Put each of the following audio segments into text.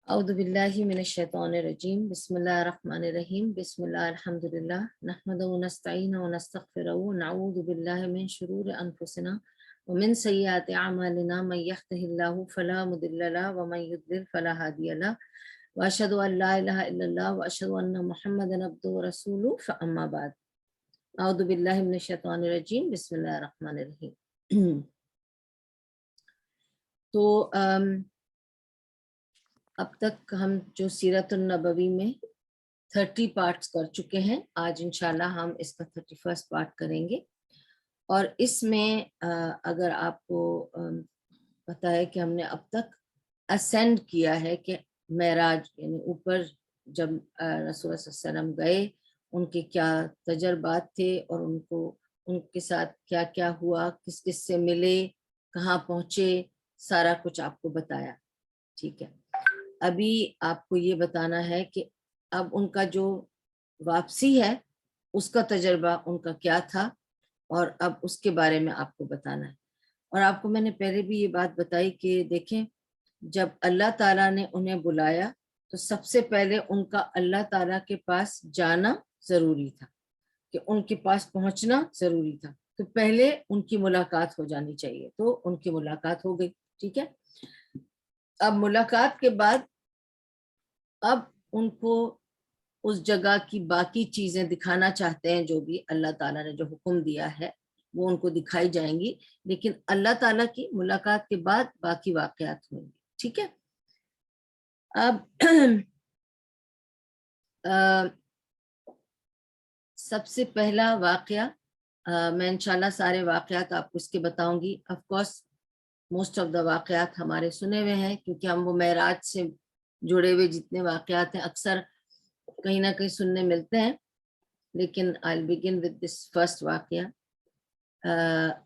اعوذ باللہ من الشیطان الرجیم بسم اللہ الرحمن الرحیم بسم اللہ الحمدللہ نحمده ونستعینه ونستغفره ونعوذ باللہ من شرور انفسنا ومن سیئات اعمالنا من يهده الله فلا مضل له ومن يضلل فلا هادی له واشهد ان لا الہ الا اللہ واشهد ان محمدا عبدہ ورسولہ فاما بعد اعوذ باللہ من الشیطان الرجیم بسم اللہ الرحمن الرحیم۔ تو اب تک ہم جو سیرت النبوی میں 30 پارٹس کر چکے ہیں، آج انشاءاللہ ہم اس کا 31 پارٹ کریں گے۔ اور اس میں اگر آپ کو پتہ ہے کہ ہم نے اب تک اسینڈ کیا ہے کہ معراج یعنی اوپر جب رسول اللہ صلی اللہ علیہ وسلم گئے، ان کے کیا تجربات تھے اور ان کے ساتھ کیا کیا ہوا، کس کس سے ملے، کہاں پہنچے، سارا کچھ آپ کو بتایا، ٹھیک ہے۔ ابھی آپ کو یہ بتانا ہے کہ اب ان کا جو واپسی ہے اس کا تجربہ ان کا کیا تھا، اور اب اس کے بارے میں آپ کو بتانا ہے۔ اور آپ کو میں نے پہلے بھی یہ بات بتائی کہ دیکھیں، جب اللہ تعالیٰ نے انہیں بلایا تو سب سے پہلے ان کا اللہ تعالیٰ کے پاس جانا ضروری تھا، کہ ان کے پاس پہنچنا ضروری تھا، تو پہلے ان کی ملاقات ہو جانی چاہیے، تو ان کی ملاقات ہو گئی، ٹھیک ہے۔ اب ملاقات کے بعد اب ان کو اس جگہ کی باقی چیزیں دکھانا چاہتے ہیں، جو بھی اللہ تعالیٰ نے جو حکم دیا ہے وہ ان کو دکھائی جائیں گی، لیکن اللہ تعالیٰ کی ملاقات کے بعد باقی واقعات ہوں گے، ٹھیک ہے۔ اب سب سے پہلا واقعہ، میں انشاءاللہ سارے واقعات آپ کو اس کے بتاؤں گی۔ Of course most of the واقعات ہمارے سنے ہوئے ہیں، کیونکہ ہم وہ معراج سے جڑے ہوئے جتنے واقعات ہیں اکثر کہیں نہ کہیں سننے ملتے ہیں، لیکن I'll begin with this first واقعہ۔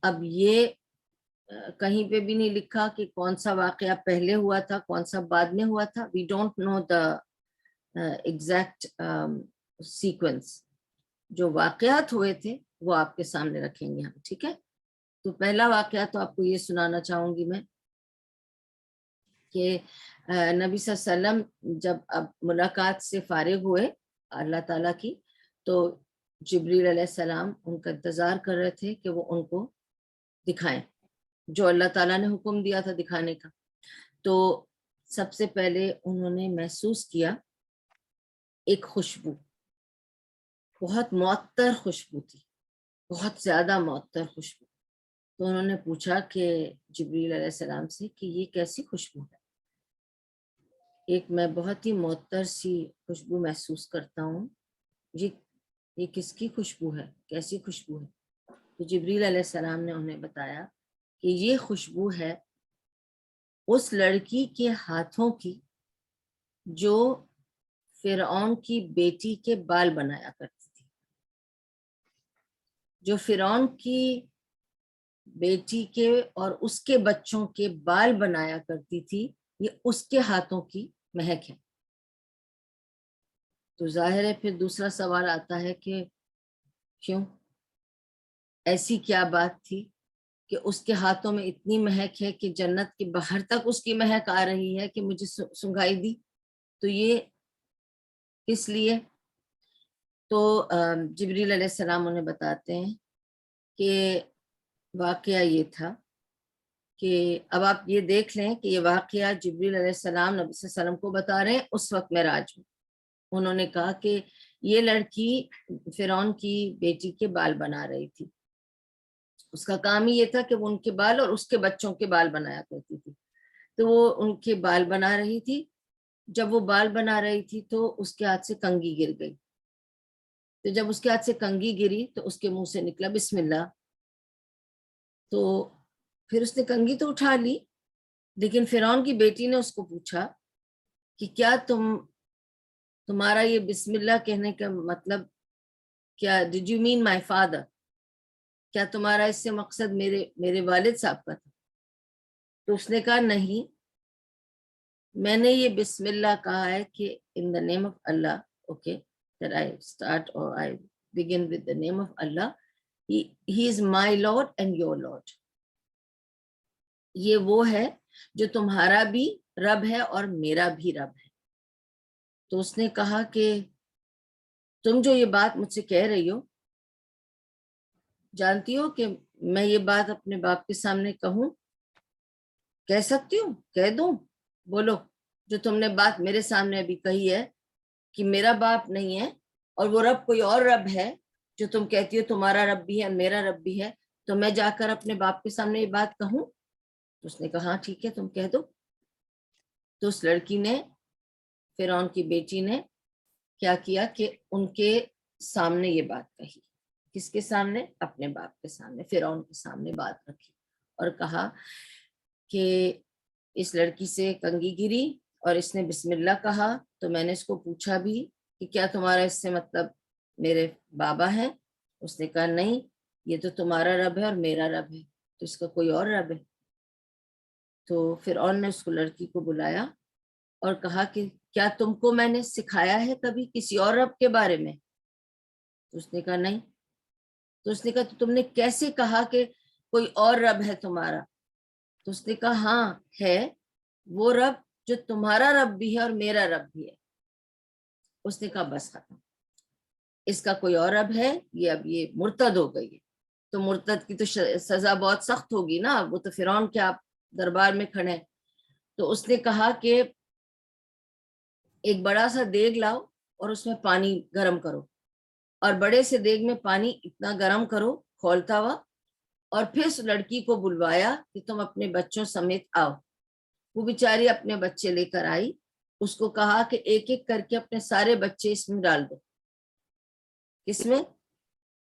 اب یہ کہیں پہ بھی نہیں لکھا کہ کون سا واقعہ پہلے ہوا تھا کون سا بعد میں ہوا تھا، we don't know the exact sequence۔ جو واقعات ہوئے تھے وہ آپ کے سامنے رکھیں گے ہم، ٹھیک ہے۔ تو پہلا واقعہ تو آپ کو یہ سنانا چاہوں گی میں کہ نبی صلی اللہ علیہ وسلم جب اب ملاقات سے فارغ ہوئے اللہ تعالیٰ کی، تو جبریل علیہ السلام ان کا انتظار کر رہے تھے کہ وہ ان کو دکھائیں جو اللہ تعالیٰ نے حکم دیا تھا دکھانے کا۔ تو سب سے پہلے انہوں نے محسوس کیا ایک خوشبو، بہت معطر خوشبو تھی، بہت زیادہ معطر خوشبو۔ تو انہوں نے پوچھا کہ جبریل علیہ السلام سے کہ یہ کیسی خوشبو ہے؟ ایک میں بہت ہی معطر سی خوشبو محسوس کرتا ہوں، یہ کس کی خوشبو ہے، کیسی خوشبو ہے؟ تو جبریل علیہ السلام نے انہیں بتایا کہ یہ خوشبو ہے اس لڑکی کے ہاتھوں کی جو فرعون کی بیٹی کے بال بنایا کرتی تھی۔ جو فرعون کی بیٹی کے اور اس کے بچوں کے بال بنایا کرتی تھی، یہ اس کے ہاتھوں کی مہک ہے۔ تو ظاہر ہے پھر دوسرا سوال آتا ہے کہ کیوں، ایسی کیا بات تھی کہ اس کے ہاتھوں میں اتنی مہک ہے کہ جنت کے باہر تک اس کی مہک آ رہی ہے کہ مجھے سنگھائی دی؟ تو یہ اس لیے تو جبریل علیہ السلام انہیں بتاتے ہیں کہ واقعہ یہ تھا کہ اب آپ یہ دیکھ لیں کہ یہ واقعہ جبریل علیہ السلام نبی صلی اللہ علیہ وسلم کو بتا رہے ہیں اس وقت معراج میں۔ انہوں نے کہا کہ یہ لڑکی فرعون کی بیٹی کے بال بنا رہی تھی، اس کا کام ہی یہ تھا کہ وہ ان کے بال اور اس کے بچوں کے بال بنایا کرتی تھی۔ تو وہ ان کے بال بنا رہی تھی، جب وہ بال بنا رہی تھی تو اس کے ہاتھ سے کنگھی گر گئی۔ تو جب اس کے ہاتھ سے کنگھی گری تو اس کے منہ سے نکلا بسم اللہ۔ تو پھر اس نے کنگھی تو اٹھا لی، لیکن فرعون کی بیٹی نے اس کو پوچھا کہ کیا تمہارا یہ بسم اللہ کہنے کا مطلب کیا، did you mean my father, کیا تمہارا اس سے مقصد میرے والد صاحب کا تھا؟ تو اس نے کہا نہیں، میں نے یہ بسم اللہ کہا ہے کہ in the name of Allah, okay, that I start or I begin with the name of Allah, he is my Lord and your Lord۔ یہ وہ ہے جو تمہارا بھی رب ہے اور میرا بھی رب ہے۔ تو اس نے کہا کہ تم جو یہ بات مجھ سے کہہ رہی ہو، جانتی ہو کہ میں یہ بات اپنے باپ کے سامنے کہوں، کہہ سکتی ہوں، کہہ دوں؟ بولو، جو تم نے بات میرے سامنے ابھی کہی ہے کہ میرا باپ نہیں ہے اور وہ رب کوئی اور رب ہے، جو تم کہتی ہو تمہارا رب بھی ہے میرا رب بھی ہے، تو میں جا کر اپنے باپ کے سامنے یہ بات کہوں؟ تو اس نے کہا ہاں ٹھیک ہے، تم کہہ دو۔ تو اس لڑکی نے، فرعون کی بیٹی نے کیا کیا کہ ان کے سامنے یہ بات کہی۔ کس کے سامنے؟ اپنے باپ کے سامنے، فرعون کے سامنے بات رکھی اور کہا کہ اس لڑکی سے کنگھی گری اور اس نے بسم اللہ کہا، تو میں نے اس کو پوچھا بھی کہ کیا تمہارا اس سے مطلب میرے بابا ہے؟ اس نے کہا نہیں، یہ تو تمہارا رب ہے اور میرا رب ہے، تو اس کا کوئی اور رب ہے؟ تو فرعون نے اس کو، لڑکی کو بلایا اور کہا کہ کیا تم کو میں نے سکھایا ہے کبھی کسی اور رب کے بارے میں؟ تو اس نے کہا نہیں۔ تو اس نے کہا تو تم نے کیسے کہا کہ کوئی اور رب ہے تمہارا؟ تو اس نے کہا ہاں ہے، وہ رب جو تمہارا رب بھی ہے اور میرا رب بھی ہے۔ اس نے کہا بس ختم، اس کا کوئی اور رب ہے، یہ اب یہ مرتد ہو گئی ہے، تو مرتد کی تو سزا بہت سخت ہوگی نا، وہ تو فرعون کے آپ دربار میں کھڑے ہیں۔ تو اس نے کہا کہ ایک بڑا سا دیگ لاؤ اور اس میں پانی گرم کرو، اور بڑے سے دیگ میں پانی اتنا گرم کرو کھولتا ہوا، اور پھر اس لڑکی کو بلوایا کہ تم اپنے بچوں سمیت آؤ۔ وہ بیچاری اپنے بچے لے کر آئی، اس کو کہا کہ ایک ایک کر کے اپنے سارے بچے اس میں ڈال دو۔ کس میں؟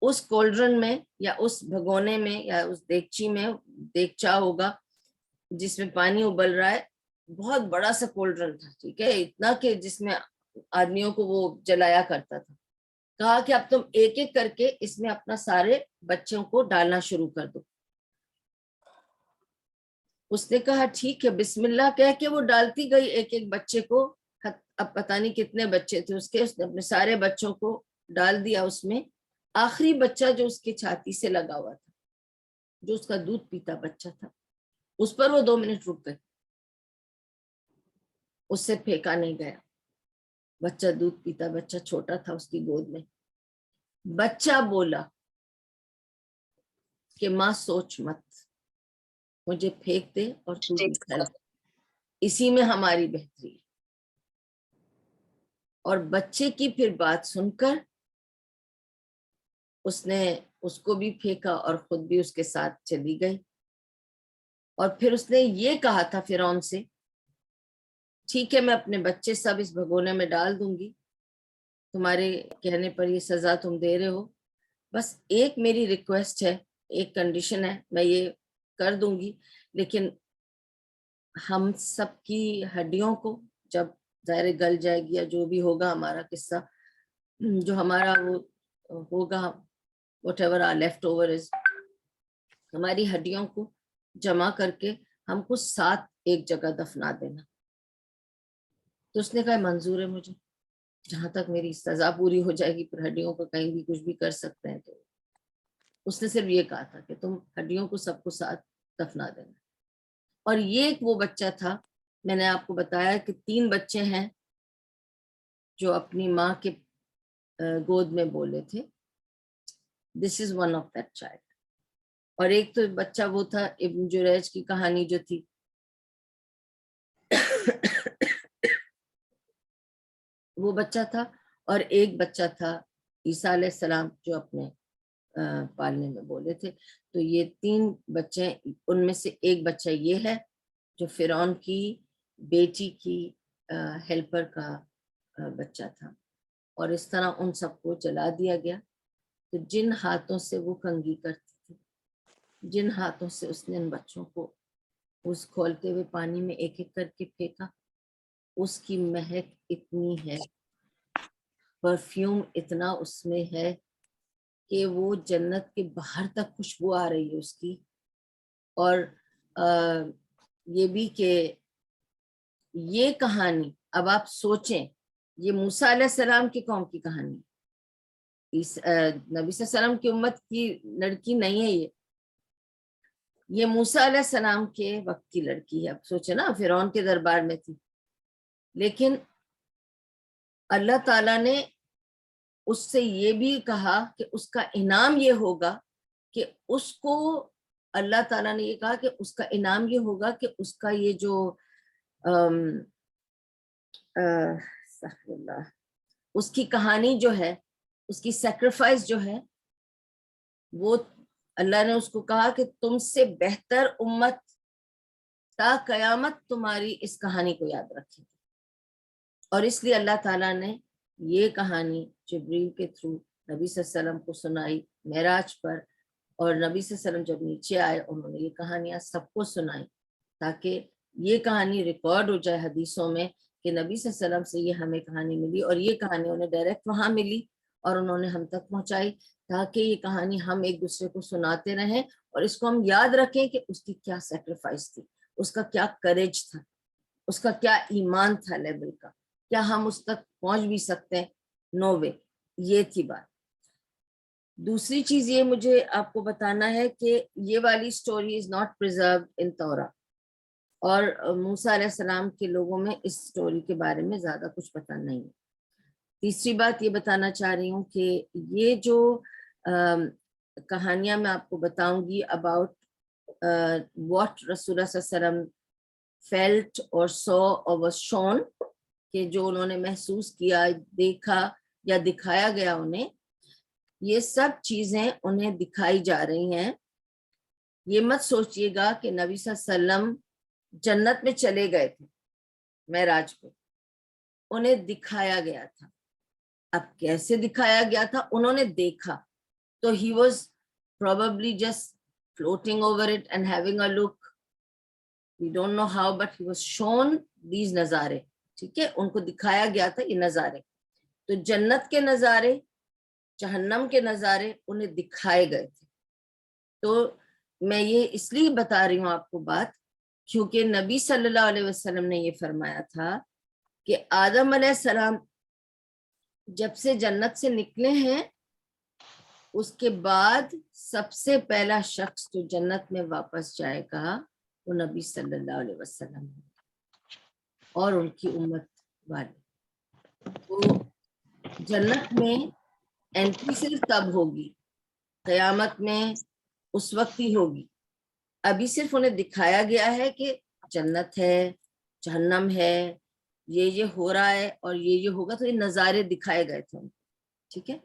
اس کولڈرن میں یا اس بھگونے میں یا اس دیگچی میں، دیگچا ہوگا جس میں پانی ابل رہا ہے، بہت بڑا سا کولڈرن تھا، ٹھیک ہے، اتنا کہ جس میں آدمیوں کو وہ جلایا کرتا تھا۔ کہا کہ اب تم ایک ایک کر کے اس میں اپنا سارے بچوں کو ڈالنا شروع کر دو۔ اس نے کہا ٹھیک ہے، بسم اللہ کہہ کے وہ ڈالتی گئی ایک ایک بچے کو، اب پتہ نہیں کتنے بچے تھے اس نے اپنے سارے بچوں کو ڈال دیا اس میں۔ آخری بچہ جو اس کے چھاتی سے لگا ہوا تھا، جو اس کا دودھ پیتا بچہ تھا، اس پر وہ 2 منٹ رک گئے، اس سے پھینکا نہیں گیا۔ بچہ دودھ پیتا بچہ چھوٹا تھا اس کی گود میں، بچہ بولا کہ ماں سوچ مت، مجھے پھینک دے اور تو بھی کھا، اسی میں ہماری بہتری ہے۔ اور بچے کی پھر بات سن کر اس نے اس کو بھی پھینکا اور خود بھی اس کے ساتھ چلی گئی۔ اور پھر اس نے یہ کہا تھا فرعون سے، ٹھیک ہے میں اپنے بچے سب اس بھگونے میں ڈال دوں گی، تمہارے کہنے پر یہ سزا تم دے رہے ہو، بس ایک میری ریکویسٹ ہے، ایک کنڈیشن ہے، میں یہ کر دوں گی، لیکن ہم سب کی ہڈیوں کو جب ظاہر گل جائے گی یا جو بھی ہوگا ہمارا قصہ، جو ہمارا وہ ہوگا whatever our left over is، ہماری ہڈیوں کو جمع کر کے ہم کو ساتھ ایک جگہ دفنا دینا۔ تو اس نے کہا منظور ہے مجھے، جہاں تک میری سزا پوری ہو جائے گی پھر ہڈیوں کو کہیں بھی کچھ بھی کر سکتے ہیں۔ تو اس نے صرف یہ کہا تھا کہ تم ہڈیوں کو سب کو ساتھ دفنا دینا۔ اور یہ ایک وہ بچہ تھا، میں نے آپ کو بتایا کہ 3 بچے ہیں جو اپنی ماں کے گود میں بولے تھے، this is one of that child. اور ایک تو بچہ وہ تھا ابن جریج کی کہانی جو تھی، وہ بچہ تھا، اور ایک بچہ تھا عیسیٰ علیہ السلام جو اپنے پالنے میں بولے تھے۔ تو یہ 3 بچے، ان میں سے ایک بچہ یہ ہے جو فرعون کی بیٹی کی ہیلپر کا بچہ تھا، اور اس طرح ان سب کو جلا دیا گیا۔ تو جن ہاتھوں سے وہ کنگھی کرتی تھی، جن ہاتھوں سے اس نے ان بچوں کو اس کھولتے ہوئے پانی میں ایک ایک کر کے پھینکا، اس کی مہک اتنی ہے، پرفیوم اتنا اس میں ہے کہ وہ جنت کے باہر تک خوشبو آ رہی ہے اس کی۔ اور یہ بھی کہ یہ کہانی، اب آپ سوچیں، یہ موسیٰ علیہ السلام کی قوم کی کہانی، نبی صلی اللہ علیہ وسلم کی امت کی لڑکی نہیں ہے، یہ موسیٰ علیہ السلام کے وقت کی لڑکی ہے۔ اب سوچے نا، فرعون کے دربار میں تھی، لیکن اللہ تعالیٰ نے اس سے یہ بھی کہا کہ اس کا انعام یہ ہوگا کہ اس کو اللہ تعالیٰ نے یہ کہا کہ اس کا انعام یہ ہوگا کہ اس کا یہ جو اس کی کہانی جو ہے، اس کی سیکریفائس جو ہے، وہ اللہ نے اس کو کہا کہ تم سے بہتر امت تا قیامت تمہاری اس کہانی کو یاد رکھے گی. اور اس لیے اللہ تعالیٰ نے یہ کہانی جبریل کے تھرو نبی صلی اللہ علیہ وسلم کو سنائی معراج پر، اور نبی صلی اللہ علیہ وسلم جب نیچے آئے انہوں نے یہ کہانیاں سب کو سنائی تاکہ یہ کہانی ریکارڈ ہو جائے حدیثوں میں کہ نبی صلی اللہ علیہ وسلم سے یہ ہمیں کہانی ملی، اور یہ کہانی انہیں ڈائریکٹ وہاں ملی اور انہوں نے ہم تک پہنچائی، تاکہ یہ کہانی ہم ایک دوسرے کو سناتے رہیں اور اس کو ہم یاد رکھیں کہ اس کی کیا سیکریفائس تھی، اس کا کیا کریج تھا، اس کا کیا ایمان تھا لیول کا، کیا ہم اس تک پہنچ بھی سکتے ہیں؟ نو وے. یہ تھی بات. دوسری چیز یہ مجھے آپ کو بتانا ہے کہ یہ والی سٹوری از ناٹ پریزروڈ ان تورا، اور موسیٰ علیہ السلام کے لوگوں میں اس سٹوری کے بارے میں زیادہ کچھ پتہ نہیں ہے. تیسری بات یہ بتانا چاہ رہی ہوں کہ یہ جو کہانیاں میں آپ کو بتاؤں گی اباؤٹ واٹ رسول اللہ صلی اللہ علیہ وسلم فیلٹ اور سو اور واز شون، کہ جو انہوں نے محسوس کیا، دیکھا یا دکھایا گیا انہیں، یہ سب چیزیں انہیں دکھائی جا رہی ہیں. یہ مت سوچئے گا کہ نبی صلی اللہ علیہ وسلم جنت میں چلے گئے تھے معراج پہ، انہیں دکھایا گیا تھا. اب کیسے دکھایا گیا تھا؟ انہوں نے دیکھا تو he was probably just floating over it and having a look. We don't know how, but he was shown these نظارے. ٹھیک ہے، ان کو دکھایا گیا تھا یہ نظارے. تو جنت کے نظارے، جہنم کے نظارے انہیں دکھائے گئے تھے. تو میں یہ اس لیے بتا رہی ہوں آپ کو بات، کیونکہ نبی صلی اللہ علیہ وسلم نے یہ فرمایا تھا کہ آدم علیہ السلام جب سے جنت سے نکلے ہیں اس کے بعد سب سے پہلا شخص جو جنت میں واپس جائے گا وہ نبی صلی اللہ علیہ وسلم اور ان کی امت والے. تو جنت میں انٹری صرف تب ہوگی، قیامت میں اس وقت ہی ہوگی. ابھی صرف انہیں دکھایا گیا ہے کہ جنت ہے، جہنم ہے، یہ ہو رہا ہے اور یہ ہوگا، تو یہ نظارے دکھائے گئے تھے. ٹھیک ہے.